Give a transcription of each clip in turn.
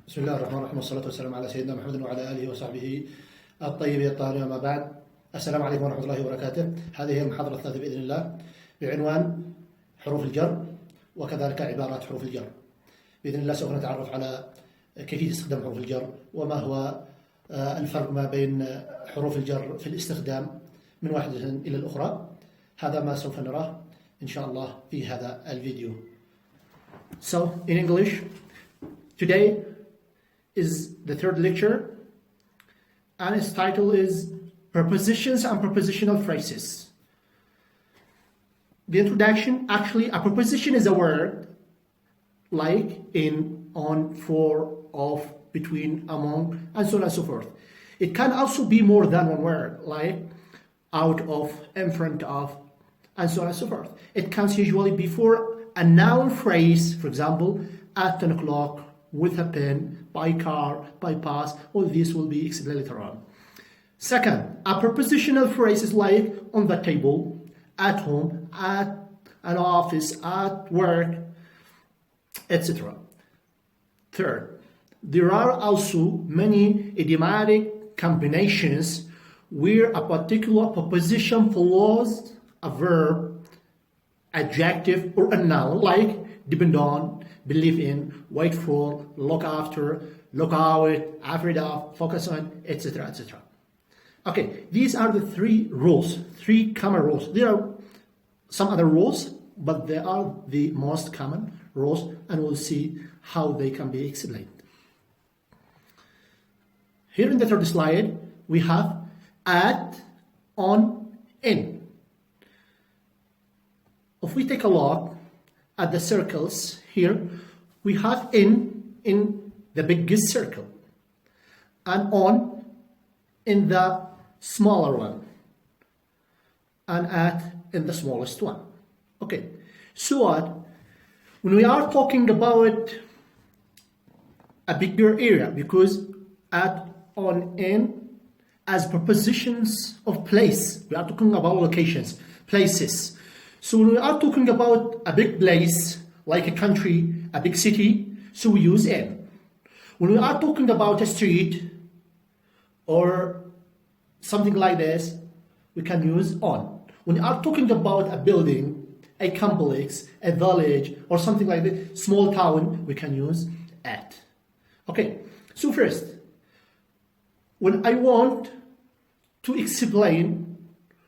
بسم الله الرحمن الرحيم والصلاة والسلام على سيدنا محمد وعلى آله وصحبه الطيبين الطاهرين. أما بعد، السلام عليكم ورحمة الله وبركاته. هذه هي المحاضرة الثالثة بإذن الله بعنوان حروف الجر وكذلك عبارات حروف الجر. بإذن الله سوف نتعرف على كيفية استخدام حروف الجر وما هو الفرق ما بين حروف الجر في الاستخدام من واحدة إلى الأخرى. هذا ما سوف نراه إن شاء الله في هذا الفيديو. So, in English, today is the third lecture and its title is Prepositions and Prepositional Phrases. The introduction, actually a preposition is a word like in, on, for, of, between, among, and so on and so forth. It can also be more than one word, like out of, in front of, and so on and so forth. It comes usually before a noun phrase, for example, at 10 o'clock, with a pen, by car, by pass. All these will be explained later on. Second, a prepositional phrase is like on the table, at home, at an office, at work, etc. Third, there are also many idiomatic combinations where a particular preposition follows a verb, adjective, or a noun, like depend on, believe in, wait for, look after, look out, afraid of, focus on, etc., etc. Okay, these are the three rules, three common rules. There are some other rules, but they are the most common rules, and we'll see how they can be explained. Here in the third slide, we have at, on, in. If we take a look at the circles here, we have in the biggest circle and on in the smaller one and at in the smallest one. Okay, so what? When we are talking about a bigger area, because at, on, in as prepositions of place, we are talking about locations, places. So when we are talking about a big place, like a country, a big city, so we use in. When we are talking about a street or something like this, we can use on. When we are talking about a building, a complex, a village, or something like that, small town, we can use at. Okay, so first, when I want to explain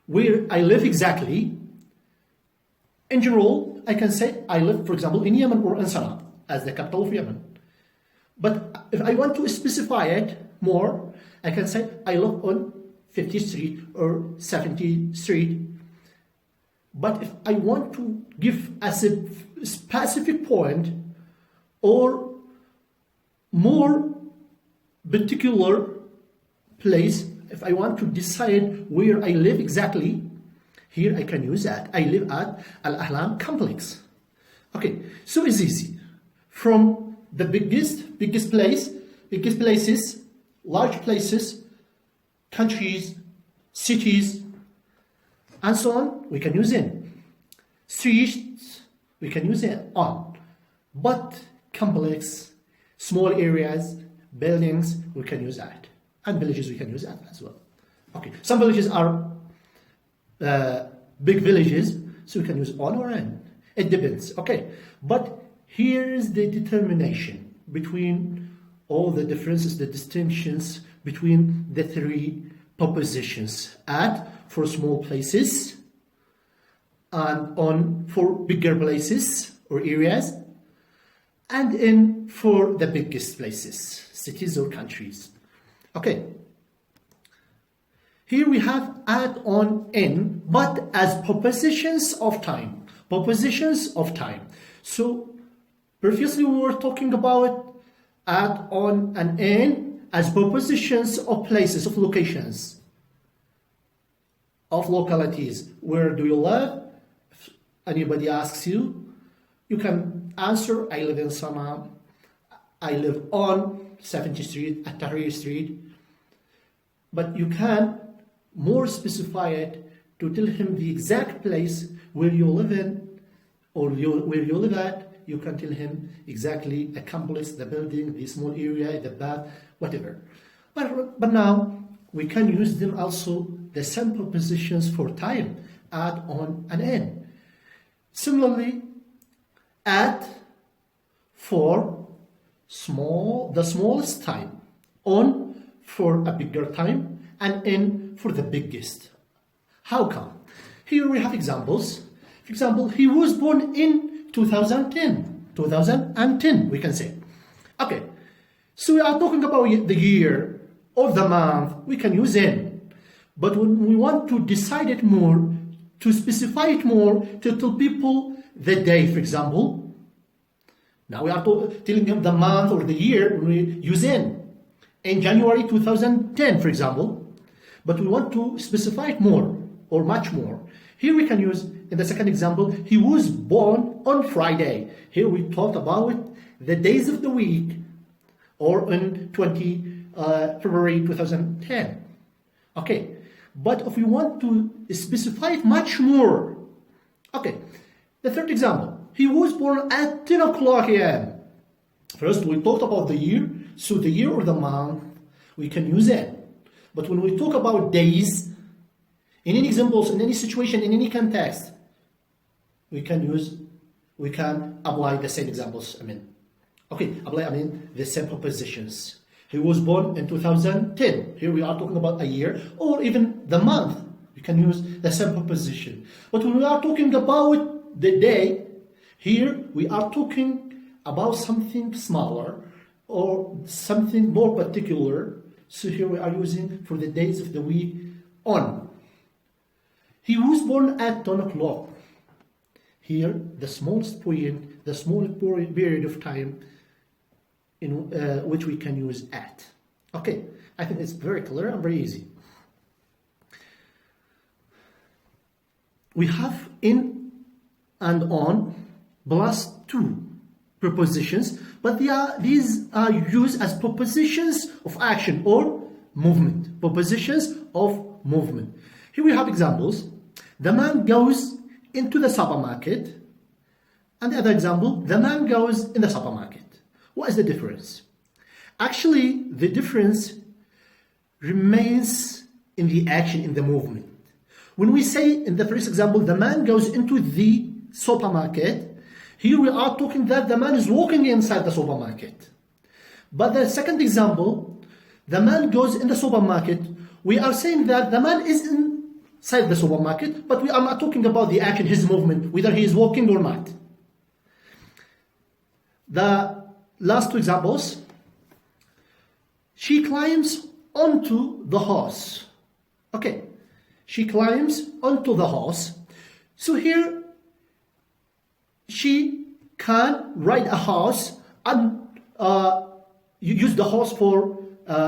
where I live exactly, in general, I can say I live, for example, in Yemen or in Sana'a, as the capital of Yemen. But if I want to specify it more, I can say I live on 50th Street or 70th Street. But if I want to give a specific point or more particular place, if I want to decide where I live exactly, here I can use that. I live at Al-Ahlam complex. Okay, so it's easy. From the biggest places, large places, countries, cities, and so on, we can use in. Streets, we can use it on. But complex, small areas, buildings, we can use that. And villages, we can use that as well. Okay, some villages are big villages, so we can use on or in. It depends, okay? But here's the determination between all the differences, the distinctions between the three prepositions. At for small places, and on for bigger places or areas, and in for the biggest places, cities or countries. Okay. Here we have at, on, in, but as prepositions of time. Prepositions of time. So previously we were talking about at, on, and in as prepositions of places, of locations, of localities. Where do you live? If anybody asks you, you can answer, I live in Sana'a, I live on 70th Street, at Tahrir Street. But you can more specify it to tell him the exact place where you live in or where you live at you can tell him exactly the complex, the building, the small area, the bath, whatever. But now we can use them also the simple positions for time, at, on, and in. Similarly, at for the smallest time, on for a bigger time, and in for the biggest. How come? Here we have examples. For example, he was born in 2010. 2010, we can say. Okay, so we are talking about the year or the month, we can use in. But when we want to decide it more, to specify it more, to tell people the day, for example, now we are telling them the month or the year when we use in January 2010, for example, but we want to specify it more or much more. Here we can use, in the second example, he was born on Friday. Here we talked about the days of the week, or on February 2010. Okay, but if we want to specify it much more, okay, the third example, he was born at 10 o'clock a.m. First, we talked about the year, so the year or the month, we can use it. But when we talk about days, in any examples, in any situation, in any context, we can apply the same examples, the same propositions. He was born in 2010. Here we are talking about a year, or even the month. We can use the same proposition. But when we are talking about the day, here we are talking about something smaller or something more particular. So here we are using for the days of the week on. He was born at 10 o'clock. Here, the smallest point, the smallest period of time in which we can use at. Okay, I think it's very clear and very easy. We have in and on plus two prepositions, but these are used as prepositions of action or movement. Prepositions of movement. Here we have examples. The man goes into the supermarket, and the other example, the man goes in the supermarket. What is the difference? Actually, the difference remains in the action, in the movement. When we say in the first example, the man goes into the supermarket, here we are talking that the man is walking inside the supermarket. But the second example, the man goes in the supermarket, we are saying that the man is inside the supermarket, but we are not talking about the action, his movement, whether he is walking or not. The last two examples, she climbs onto the horse. Okay, she climbs onto the horse. So here, she can ride a horse and you use the horse for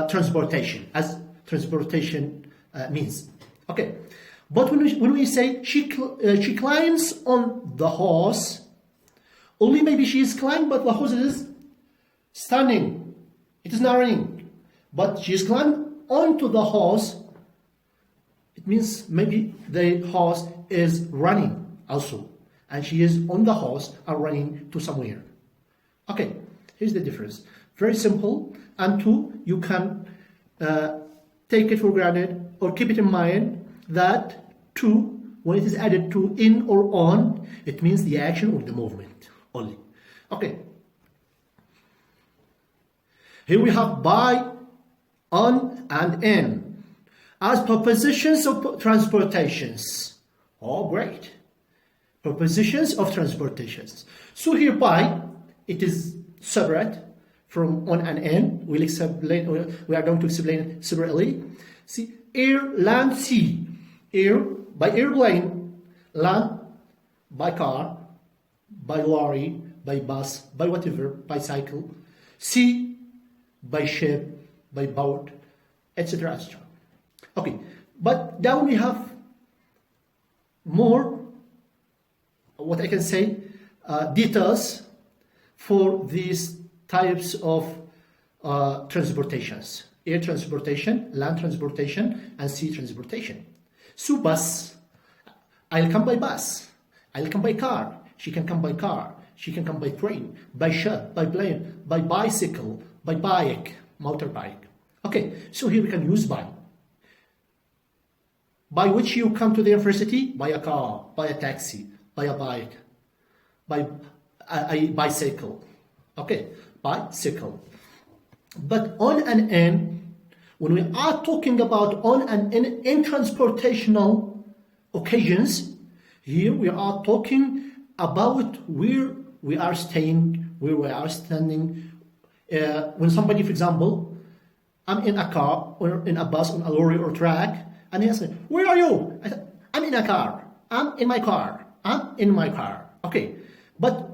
transportation, as transportation means. Okay, but when we say she climbs on the horse, only maybe she is climbing, but the horse is standing. It is not running, but she is climbing onto the horse. It means maybe the horse is running also, and she is on the horse and running to somewhere. Okay, here's the difference. Very simple, and two, you can take it for granted or keep it in mind that two, when it is added to in or on, it means the action or the movement only. Okay. Here we have by, on, and in as prepositions of transportations. Oh, great. Prepositions of transportations. So here by, it is separate from on and in. We are going to explain it separately. See, air, land, sea. Air, by airplane. Land, by car. By lorry, by bus, by whatever, bicycle. Sea, by ship, by boat, etc., etc. Okay, but now we have more, what I can say, details for these types of transportations. Air transportation, land transportation, and sea transportation. So bus, I'll come by bus. I'll come by car. She can come by car. She can come by train, by ship, by plane, by bicycle, by bike, motorbike. Okay, so here we can use by. By which you come to the university? By a car, by a taxi, by a bike, by a bicycle. Okay, bicycle. But on and in, when we are talking about on and in transportational occasions, here we are talking about where we are staying, where we are standing. When somebody, for example, I'm in a car or in a bus, on a lorry or track, and he asks me, where are you? I said, I'm in a car. I'm in my car. I'm in my car. Okay. But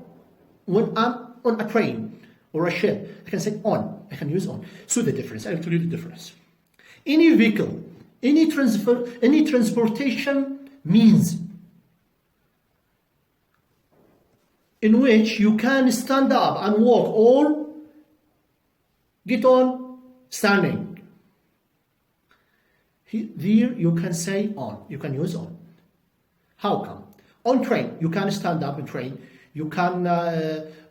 when I'm on a train or a ship, I can say on. I can use on. So the difference, I'll tell you the difference. Any vehicle, any transportation means in which you can stand up and walk or get on standing. There you can say on, you can use on. How come? On train, you can stand up in train, you can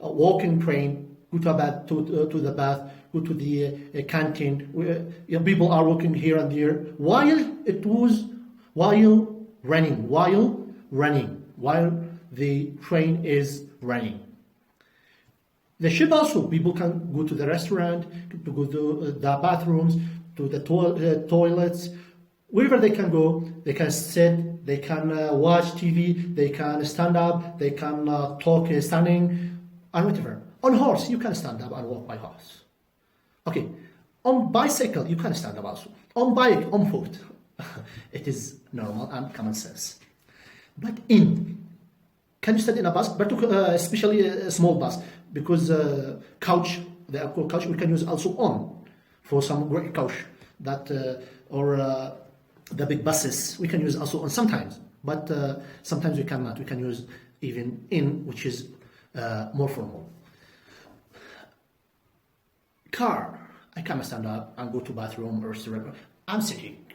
walk in train, go to the bath, go to the canteen. Where, people are walking here and there while the train is running. The ship also, people can go to the restaurant, to go to the bathrooms, to the toilets, wherever they can go. They can sit, they can watch TV, they can stand up, they can talk standing, and whatever. On horse, you can stand up and walk by horse. Okay, on bicycle, you can stand up also. On bike, on foot. It is normal and common sense. But can you stand in a bus, but especially a small bus, because couch, the actual couch, we can use also on for some great couch that or the big buses we can use also on sometimes, but sometimes we cannot. We can use even in, which is more formal. Car, I can stand up and go to bathroom or restaurant. I'm sitting.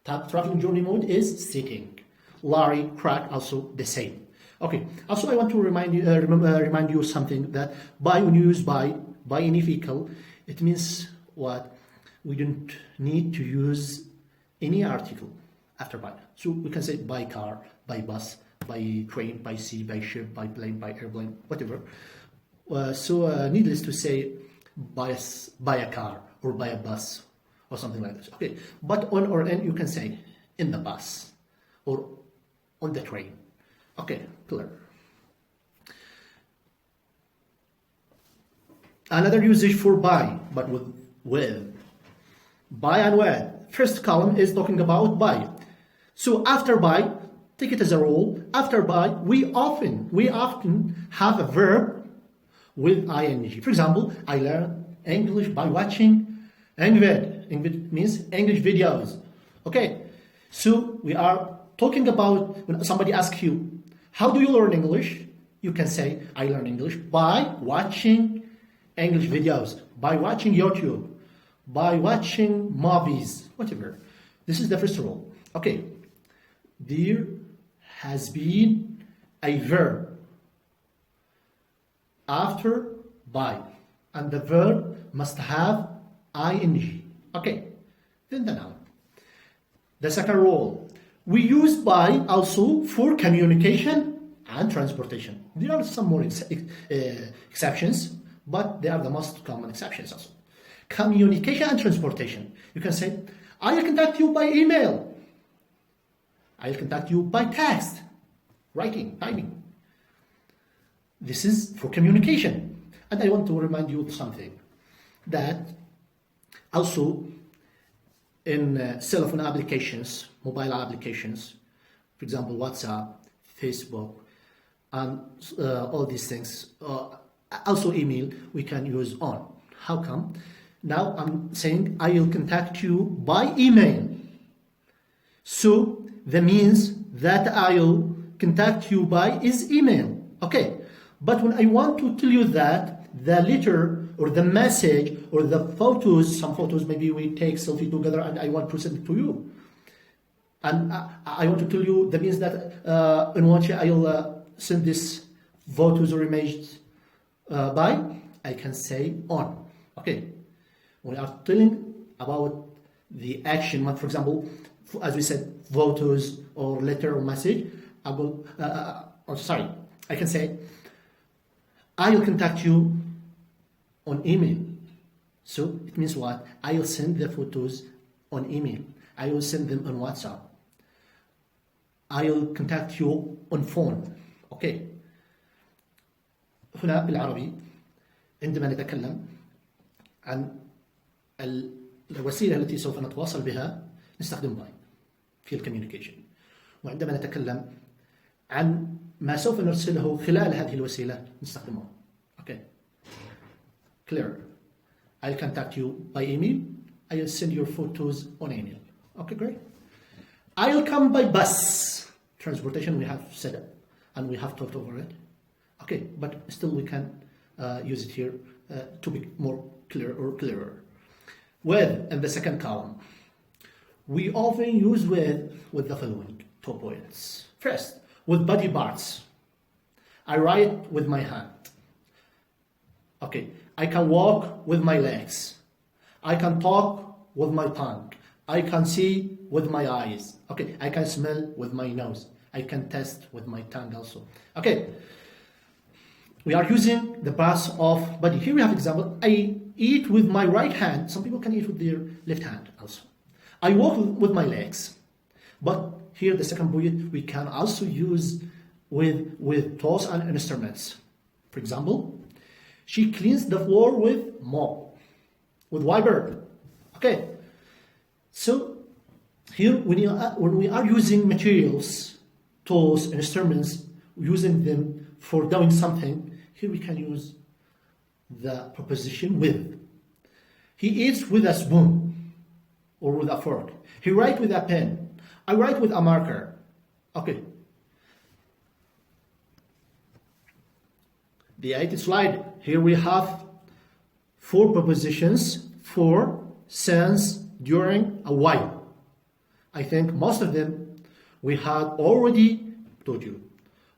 Traveling journey mode is sitting. Lorry, truck, also the same. Okay. Also, I want to remind you something, that when you use by any vehicle, it means what? We don't need to use any article after by. So we can say by car, by bus, by train, by sea, by ship, by plane, by airplane, whatever. So needless to say, by a car or by a bus or something like this. Okay. But on or in, you can say in the bus or on the train. Okay, clear. Another usage for by, but with. By and with. First column is talking about by. So after by, take it as a rule. After by, we often have a verb with ing. For example, I learn English by watching Engvid. Engvid means English videos. Okay, so we are talking about when somebody asks you, how do you learn English? You can say, I learn English by watching English videos, by watching YouTube, by watching movies, whatever. This is the first rule. Okay, there has been a verb after by, and the verb must have ing. Okay, then the noun. The second rule, we use by also for communication and transportation. There are some more exceptions, but they are the most common exceptions also. Communication and transportation. You can say, I will contact you by email. I will contact you by text, writing, typing. This is for communication. And I want to remind you of something, that also in cell phone applications, mobile applications, for example, WhatsApp, Facebook, and all these things, also email, we can use on. How come? Now I'm saying I will contact you by email. So the means that I will contact you by is email. Okay. But when I want to tell you that the letter or the message or the photos, some photos maybe we take selfie together and I want to send it to you. And I want to tell you the means that in which I will send this photos or images by, I can say on. Okay, we are telling about the action, for example, as we said, photos or letter or message. I can say, I will contact you on email. So it means what? I will send the photos on email. I will send them on WhatsApp. I will contact you on phone. Okay. هنا بالعربي عندما نتكلم عن الوسيلة التي سوف نتواصل بها نستخدم باي في الكوميونيكيشن، وعندما نتكلم عن ما سوف نرسله خلال هذه الوسيلة نستخدمه. Okay. Clear. I'll contact you by email. I'll send your photos on email. Okay, great. I'll come by bus. Transportation, we have said it, and we have talked over it. Okay, but still we can use it here to be more clear or clearer. With, in the second column, we often use with the following 2 points. First, with body parts. I write with my hand. Okay, I can walk with my legs. I can talk with my tongue. I can see with my eyes. Okay, I can smell with my nose. I can taste with my tongue also. Okay, we are using the parts of body. Here we have example. I eat with my right hand. Some people can eat with their left hand also. I walk with my legs. But here the second point we can also use with tools and instruments. For example, she cleans the floor with mop, with wiper. Okay, so here when we are using materials, tools, instruments, using them for doing something, here we can use the preposition with. He eats with a spoon or with a fork. He writes with a pen. I write with a marker. Okay. The 8th slide. Here we have 4 prepositions for, since, during, a while. I think most of them we had already taught you,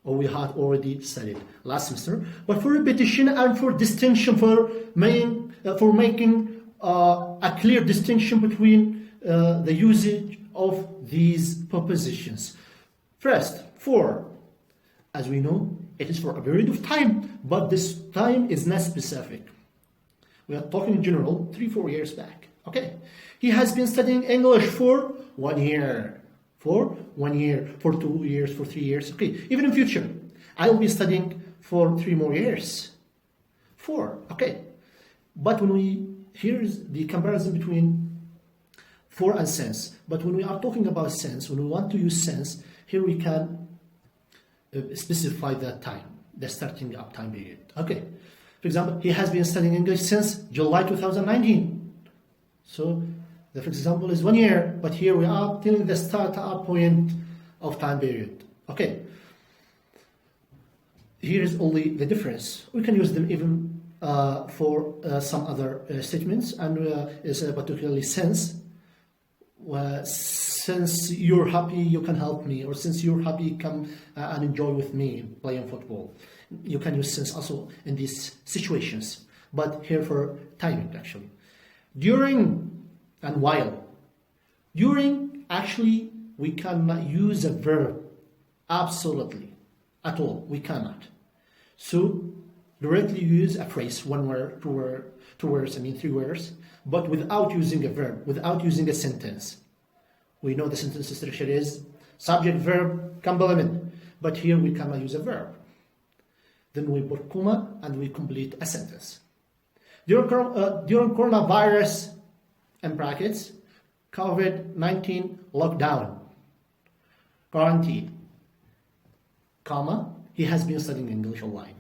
or we had already studied last semester. But for repetition and for distinction, for making a clear distinction between the usage of these prepositions. First, for, as we know, it is for a period of time, but this time is not specific. We are talking in general 3-4 years back. Okay, he has been studying English for 1 year, for 1 year, for 2 years, for 3 years. Okay, even in future, I will be studying for 3 more years. 4, okay. But here's the comparison between for and since. But when we are talking about since, when we want to use since, here we can specify the time, the starting up time period. Okay, for example, he has been studying English since July 2019. So the first example is 1 year, but here we are telling the start up point of time period. Okay, here is only the difference. We can use them even for some other statements, and is particularly since. Since you're happy, you can help me, or since you're happy, come and enjoy with me playing football. You can use since also in these situations, but here for timing actually. During and while. During, actually, we cannot use a verb absolutely at all. We cannot. So directly use a phrase, 1 word, 2 words, 3 words, but without using a verb, without using a sentence. We know the sentence structure is subject, verb, complement, but here we cannot use a verb. Then we put comma and we complete a sentence. During coronavirus, in brackets, COVID-19 lockdown, quarantine, comma, he has been studying English online.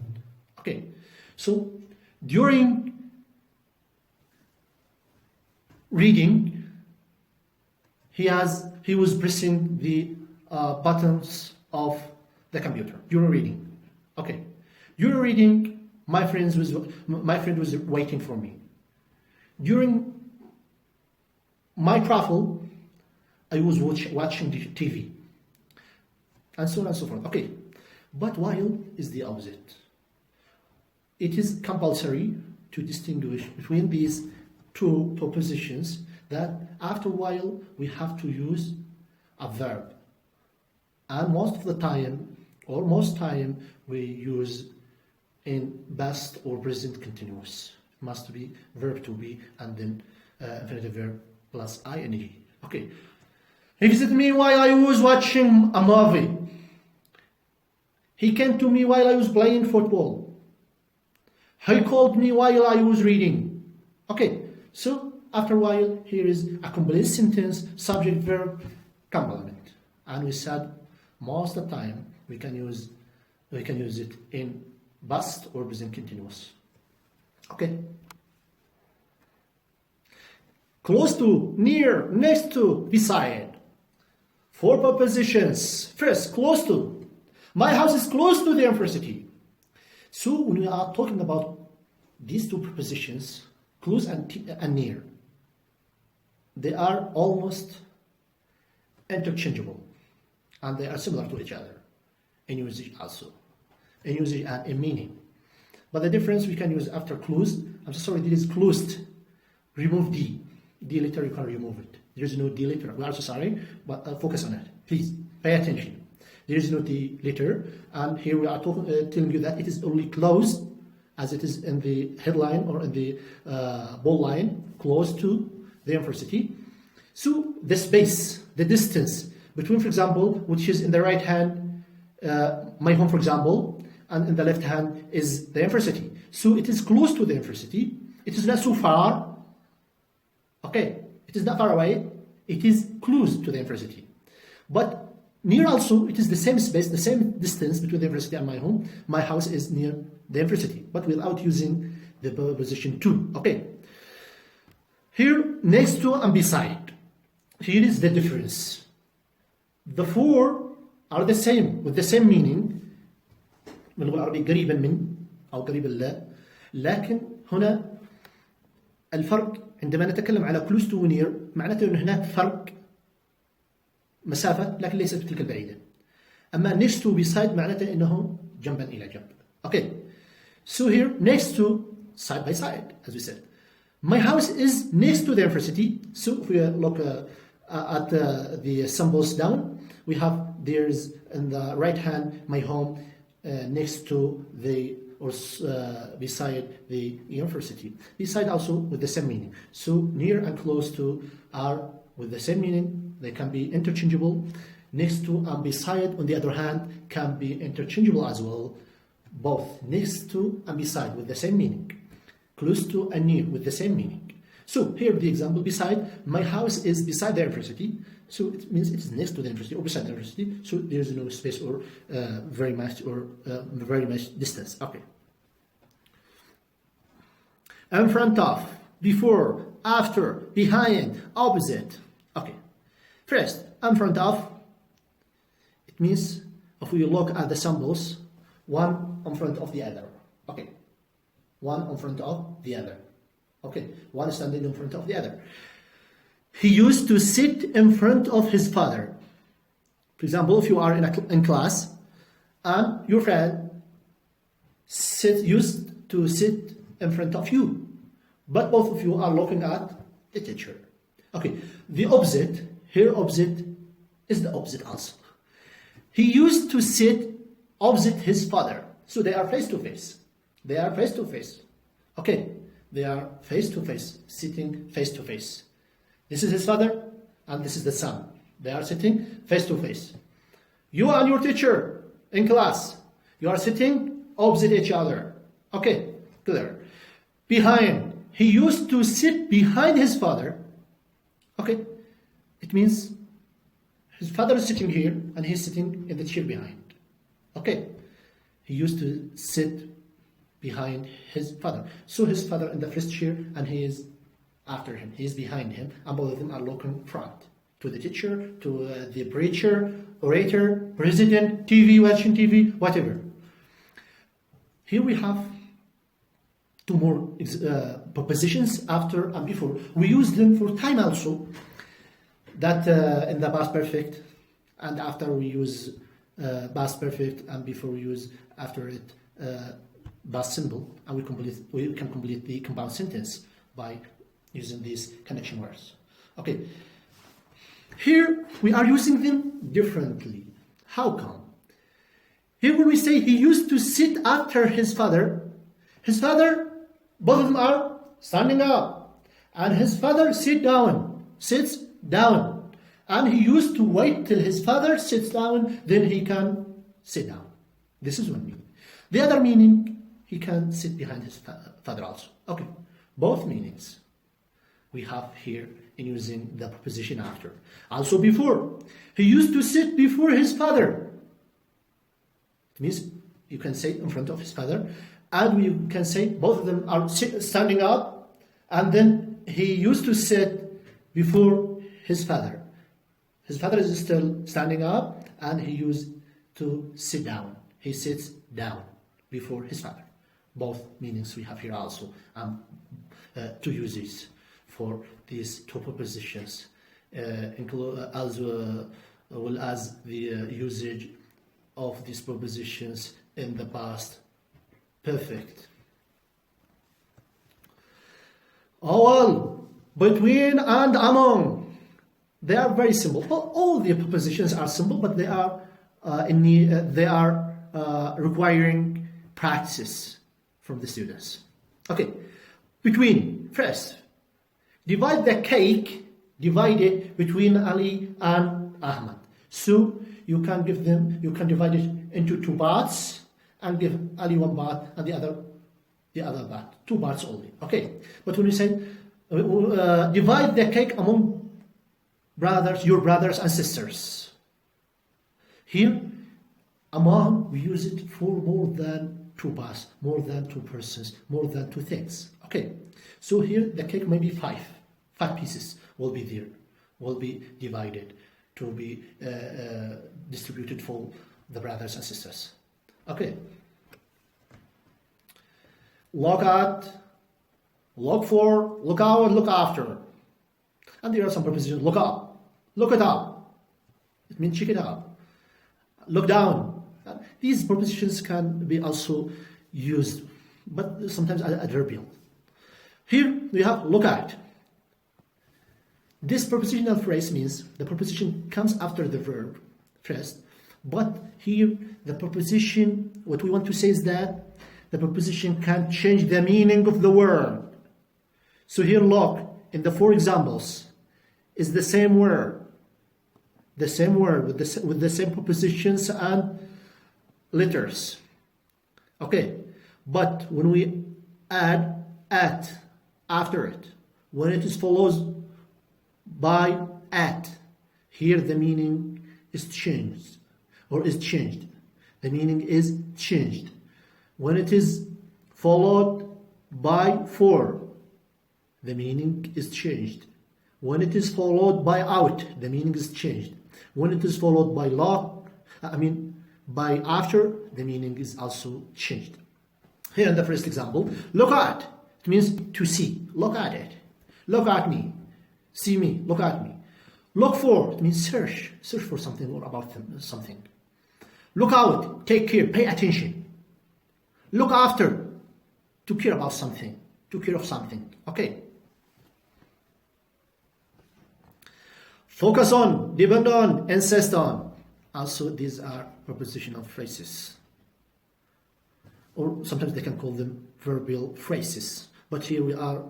Okay, so during reading, he was pressing the buttons of the computer during reading. Okay, during reading, my friend was waiting for me. During my travel, I was watching the TV, and so on and so forth. Okay, But while is the opposite. It is compulsory to distinguish between these two propositions that after while we have to use a verb. And most of the time, or most time, we use in past or present continuous. It must be verb to be and then infinitive verb plus ing. Okay. He visited me while I was watching a movie. He came to me while I was playing football. He called me while I was reading. Okay, so after a while, here is a complete sentence, subject, verb, complement. And we said most of the time we can use it in past or present continuous. Okay. Close to, near, next to, beside. 4 prepositions. First, close to. My house is close to the university. So when we are talking about these 2 prepositions, close and near, they are almost interchangeable and they are similar to each other in usage also, in usage and in meaning. But the difference we can use after close, I'm so sorry, this is closed, remove D. D letter, you can remove it. There is no D letter. We are so sorry, but focus on it. Please pay attention. There is no D letter, and here we are telling you that it is only close, as it is in the headline or in the bold line, close to the university. So the space, the distance between, for example, which is in the right hand, my home, for example, and in the left hand is the university. So it is close to the university. It is not so far. Okay, it is not far away. It is close to the university. But near also, it is the same space, the same distance between the university and my home. My house is near the university, but without using the preposition to. Okay. Here, next to and beside. Here is the difference. The 4 are the same, with the same meaning. باللغة العربية قريبا من أو قريبا لا. لكن هنا الفرق عندما نتكلم على close to near معناته أن هناك فرق مسافة لكن ليست بتلك البعيدة. أما next to beside معناته أنه جنبا إلى جنب. Okay. So here next to side by side, as we said. My house is next to the university. So if we look at the symbols down, we have there's in the right hand my home next to the or beside the university. Beside also with the same meaning. So near and close to are with the same meaning. They can be interchangeable. Next to and beside, on the other hand, can be interchangeable as well. Both next to and beside with the same meaning. Close to and near with the same meaning. So here the example, beside, my house is beside the university. So it means it is next to the university or beside the university. So there is no space or very much distance. Okay. In front of, before, after, behind, opposite. Okay. First, in front of, it means if we look at the symbols, one in front of the other. Okay. One in front of the other. Okay. One standing in front of the other. He used to sit in front of his father. For example, if you are in class and your friend used to sit in front of you, but both of you are looking at the teacher. Okay, the opposite, here opposite is the opposite also. He used to sit opposite his father. So they are face to face. They are face to face. Okay, they are face to face, sitting face to face. This is his father and this is the son. They are sitting face to face. You and your teacher in class, you are sitting opposite each other. Okay, clear. Behind, he used to sit behind his father. Okay, it means his father is sitting here and he's sitting in the chair behind. Okay, he used to sit behind his father. So his father in the first chair and he is after him, he is behind him, and both of them are looking front to the teacher, to the preacher, orator, president, TV, watching TV, whatever. Here we have 2 more prepositions after and before. We use them for time also, that in the past perfect, and after we use past perfect, and before we use after it past simple, and we can complete the compound sentence by using these connection words. Okay, here we are using them differently. How come? Here when we say he used to sit after his father, both of them are standing up, and his father sits down, and he used to wait till his father sits down, then he can sit down. This is one meaning. The other meaning, he can sit behind his father also. Okay, both meanings we have here in using the preposition after. Also before, he used to sit before his father. It means you can say in front of his father, and you can say both of them are standing up, and then he used to sit before his father. His father is still standing up, and he used to sit down. He sits down before his father. Both meanings we have here also. Two uses for these two prepositions, as well as the usage of these prepositions in the past perfect. All, between, and among. They are very simple. All the prepositions are simple, but they are requiring practice from the students. Okay, between. First, divide the cake. Divide it between Ali and Ahmad. So you can divide it into two parts and give Ali one part and the other part. Two parts only. Okay, but when you say divide the cake among your brothers and sisters. Here, among, we use it for more than two parts, more than two persons, more than two things. Okay, so here the cake may be five pieces will be there, will be divided to be distributed for the brothers and sisters. Okay, look at, look for, look out, look after. And there are some prepositions. Look up, look it up. It means check it out. Look down. These prepositions can be also used, but sometimes adverbial. Here we have look at. This prepositional phrase means the preposition comes after the verb first, but here the preposition, what we want to say is that the preposition can change the meaning of the word. So here look, in the four examples, is the same word with the same prepositions and letters. Okay, but when we add at after it, when it is followed by at, here the meaning is changed or is changed. The meaning is changed. When it is followed by for, the meaning is changed. When it is followed by out, the meaning is changed. When it is followed by by after, the meaning is also changed. Here in the first example, look at, it means to see. Look at it. Look at me. See me. Look at me. Look for, it means search. Search for something or about something. Look out, take care, pay attention. Look after, to care about something, to care of something. Okay. Focus on, depend on, insist on. Also, these are prepositional phrases. Or sometimes they can call them verbal phrases. But here we are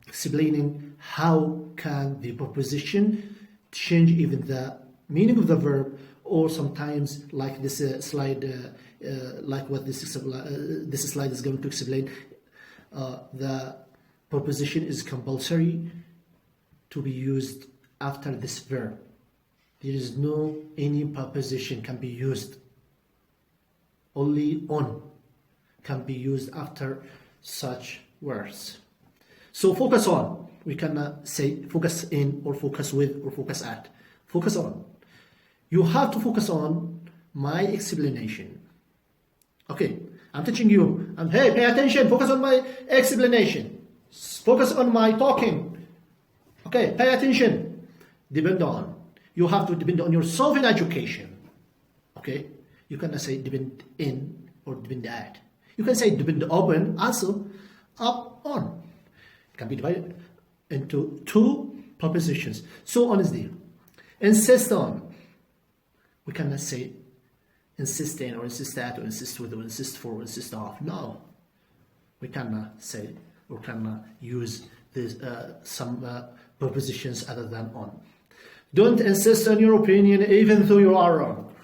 explaining how can the preposition change even the meaning of the verb, or sometimes like this slide, like what this slide is going to explain, the preposition is compulsory to be used after this verb. There is no any preposition can be used. Only on can be used after such words. So focus on. We cannot say focus in or focus with or focus at. Focus on. You have to focus on my explanation. Okay, I'm teaching you. And hey, pay attention. Focus on my explanation. Focus on my talking. Okay, pay attention. Depend on. You have to depend on yourself in education. Okay, you cannot say depend in or depend at. You can say depend upon, also up on. It can be divided into two prepositions. So on is there. Insist on. We cannot say insist in or insist at or insist with or insist for or insist off. No, we cannot say or cannot use this, some prepositions other than on. Don't insist on your opinion even though you are wrong.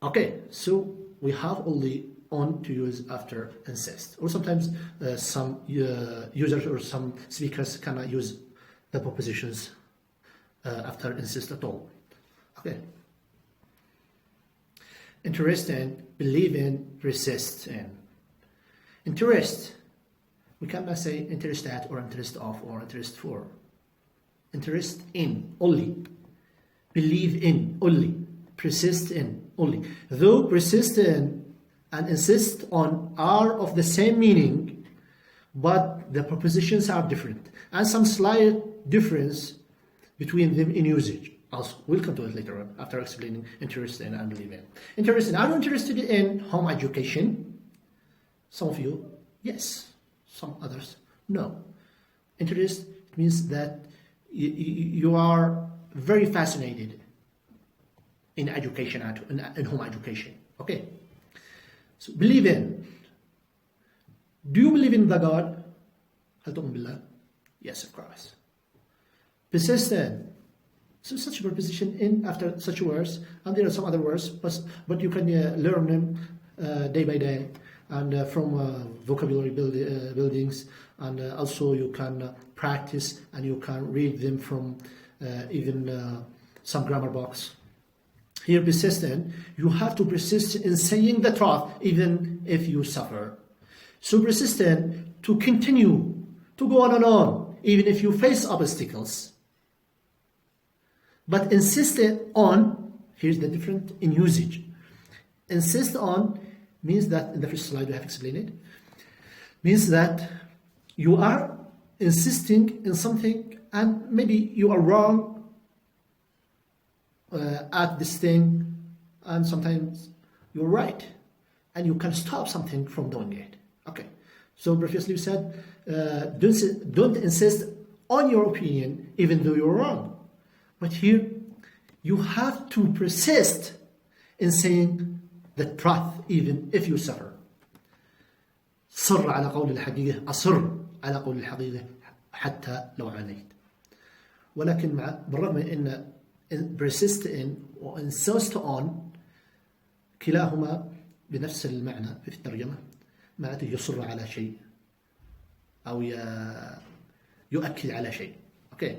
Okay, so we have only on to use after insist, or sometimes some users or some speakers cannot use the prepositions after insist at all. Okay. Interest in, believe in, resist in. Interest, we cannot say interest at or interest of or interest for. Interest in only, believe in only, persist in only. Though persist in and insist on are of the same meaning, but the prepositions are different and some slight difference between them in usage. Also, we'll come to it later on after explaining interest in and believe in. Interest in, are you interested in home education? Some of you, yes. Some others, no. Interest means that you are very fascinated in education, in home education. Okay. So believe in. Do you believe in the God? هل تؤمن بالله? Yes, of course. Persist in. So such a preposition in after such words, and there are some other words, but you can learn them day by day, and from vocabulary buildings, and also you can practice and you can read them from even some grammar books. Here, persistent, you have to persist in saying the truth even if you suffer. So persistent to continue to go on and on even if you face obstacles. But insist on, here's the difference in usage. Insist on means that, in the first slide we have explained it, means that you are insisting in something and maybe you are wrong at this thing, and sometimes you're right and you can stop something from doing it. Okay, so previously we said don't insist on your opinion even though you're wrong, but here you have to persist in saying the truth even if you suffer. صر على قول الحقيقة، أصر على قول الحقيقة حتى لو عانيت. ولكن بالرغم من أن persist in و insist on كلاهما بنفس المعنى في الترجمة، معناته يصر على شيء أو يؤكد على شيء. Okay.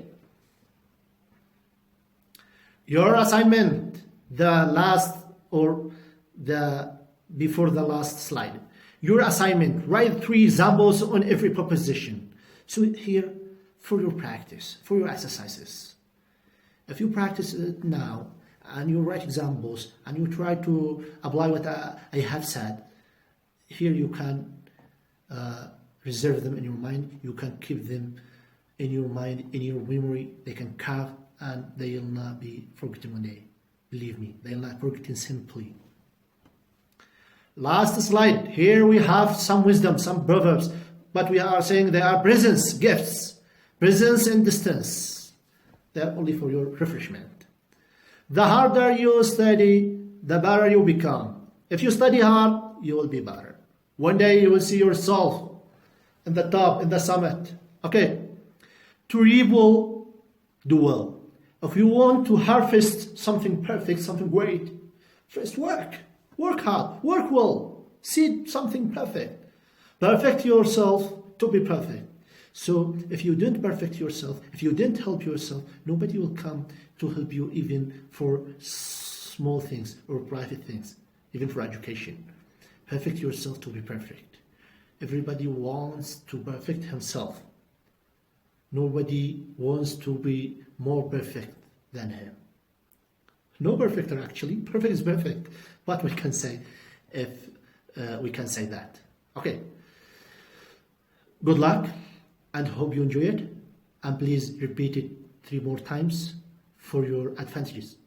Your assignment, the last or the before the last slide. Your assignment, write 3 examples on every preposition. So here, for your practice, for your exercises. If you practice it now, and you write examples, and you try to apply what I have said, here you can reserve them in your mind, you can keep them in your mind, in your memory, they can carve, and they will not be forgotten one day. Believe me, they will not forgotten simply. Last slide. Here we have some wisdom, some proverbs, but we are saying they are presents, gifts, presence and distance. They are only for your refreshment. The harder you study, the better you become. If you study hard, you will be better. One day you will see yourself in the top, in the summit. Okay. To reap well, do well. If you want to harvest something perfect, something great, first work. Work hard, work well, see something perfect. Perfect yourself to be perfect. So if you don't perfect yourself, if you didn't help yourself, nobody will come to help you even for small things or private things, even for education. Perfect yourself to be perfect. Everybody wants to perfect himself. Nobody wants to be more perfect than him. No perfecter actually, perfect is perfect. But we can say, if we can say that. Okay. Good luck and hope you enjoy it. And please repeat it 3 more times for your advantages.